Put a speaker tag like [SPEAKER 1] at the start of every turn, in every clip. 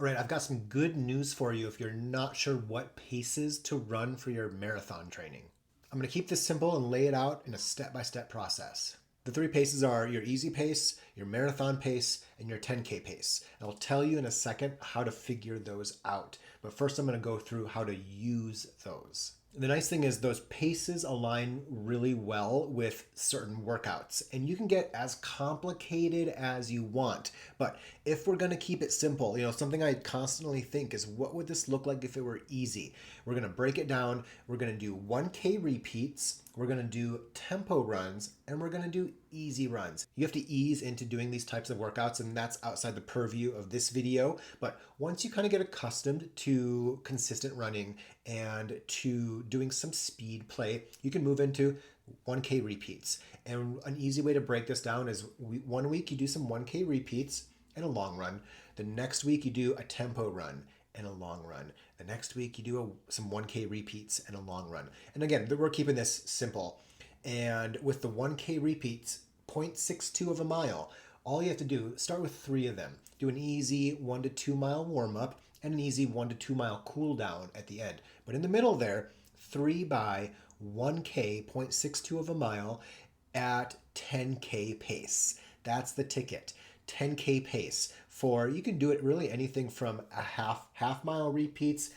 [SPEAKER 1] All right, I've got some good news for you if you're not sure what paces to run for your marathon training. I'm going to keep this simple and lay it out in a step by step process. The three paces are your easy pace, your marathon pace, and your 10K pace. I'll tell you in a second how to figure those out. But first, I'm going to go through how to use those. The nice thing is those paces align really well with certain workouts, and you can get as complicated as you want. But if we're going to keep it simple, something I constantly think is, what would this look like if it were easy? We're going to break it down. We're going to do 1K repeats. We're going to do tempo runs, and we're going to do easy runs. You have to ease into doing these types of workouts, and that's outside the purview of this video. But once you kind of get accustomed to consistent running and to doing some speed play, you can move into 1K repeats. And an easy way to break this down is 1 week you do some 1K repeats and a long run. The next week you do a tempo run and a long run. The next week you do some 1K repeats and a long run. And again, we're keeping this simple. And with the 1K repeats, 0.62 of a mile, all you have to do, start with 3 of them. Do an easy 1 to 2 mile warm up and an easy 1 to 2 mile cool down at the end. But in the middle there, 3 by 1K, 0.62 of a mile at 10K pace. That's the ticket. 10K pace for, you can do it really anything from a half mile repeats,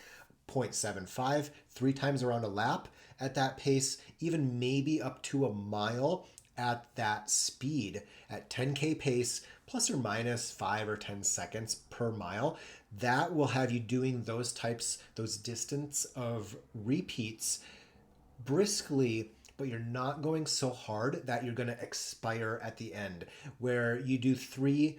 [SPEAKER 1] 0.75, 3 times around a lap at that pace, even maybe up to a mile at that speed at 10K pace, plus or minus 5 or 10 seconds per mile. That will have you doing those distance of repeats briskly, but you're not going so hard that you're going to expire at the end. Where you do 3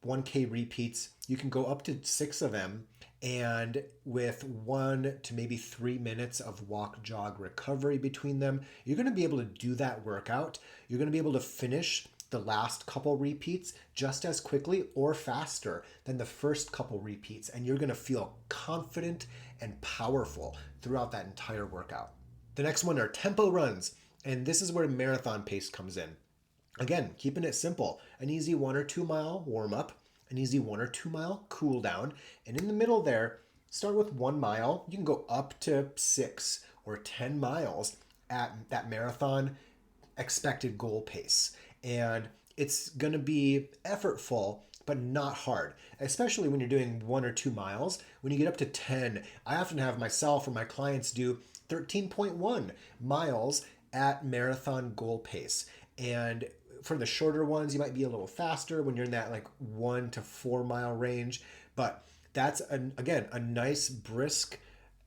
[SPEAKER 1] 1K repeats, you can go up to 6 of them, and with 1 to maybe 3 minutes of walk jog recovery between them, you're going to be able to do that workout. You're going to be able to finish the last couple repeats just as quickly or faster than the first couple repeats, and you're going to feel confident and powerful throughout that entire workout. The next one are tempo runs, and this is where marathon pace comes in. Again, keeping it simple, an easy 1 or 2 mile warm up, an easy 1 or 2 mile cool down, and in the middle there, start with 1 mile. You can go up to 6 or 10 miles at that marathon expected goal pace. And it's going to be effortful, but not hard, especially when you're doing 1 or 2 miles. When you get up to 10, I often have myself or my clients do 13.1 miles at marathon goal pace. And for the shorter ones, you might be a little faster when you're in that like 1 to 4 mile range. But that's, again, a nice, brisk,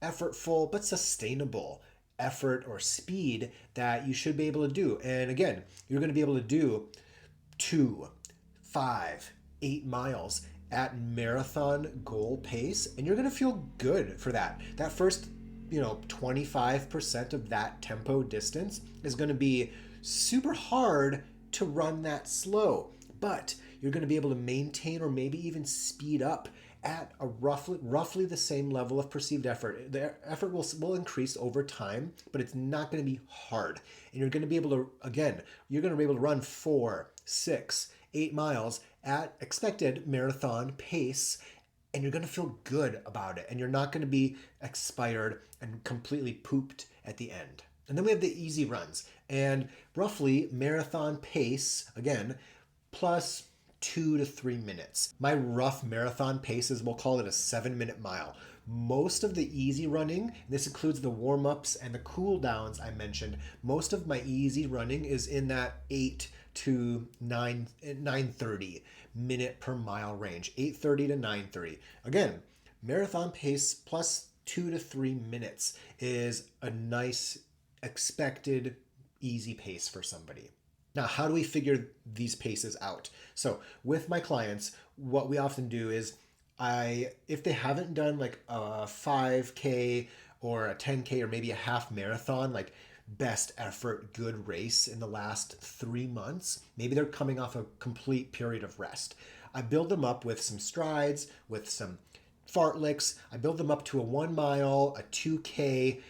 [SPEAKER 1] effortful, but sustainable effort or speed that you should be able to do. And again, you're going to be able to do 2, 5, 8 miles at marathon goal pace, and you're going to feel good for that. That first 25% of that tempo distance is going to be super hard to run that slow, but you're going to be able to maintain or maybe even speed up at a roughly the same level of perceived effort. The effort will increase over time, but it's not going to be hard. And you're going to be able to, again, you're going to be able to run 4, 6, 8 miles at expected marathon pace, and you're going to feel good about it. And you're not going to be expired and completely pooped at the end. And then we have the easy runs, and roughly marathon pace, again, plus 2 to 3 minutes. My rough marathon pace is, we'll call it a 7-minute mile. Most of the easy running, this includes the warm-ups and the cool downs I mentioned, most of my easy running is in that 8 to 9:30 minute per mile range, 8:30 to 9:30. Again, marathon pace plus 2 to 3 minutes is a nice expected easy pace for somebody. Now, how do we figure these paces out? So with my clients, what we often do is if they haven't done like a 5K or a 10K or maybe a half marathon, like best effort, good race in the last 3 months, maybe they're coming off a complete period of rest. I build them up with some strides, with fartleks. I build them up to a 1 mile, a 2K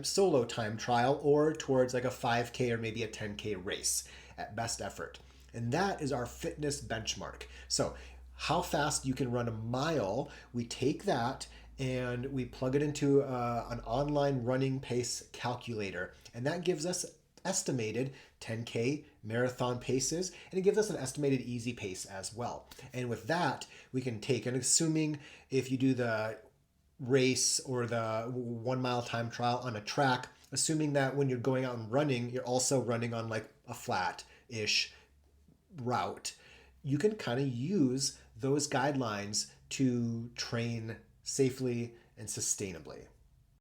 [SPEAKER 1] solo time trial, or towards like a 5K or maybe a 10K race at best effort. And that is our fitness benchmark. So how fast you can run a mile. We take that and we plug it into an online running pace calculator, and that gives us estimated 10K marathon paces, and it gives us an estimated easy pace as well. And with that, we can take, and assuming if you do the race or the 1 mile time trial on a track, assuming that when you're going out and running, you're also running on like a flat ish route, you can kind of use those guidelines to train safely and sustainably.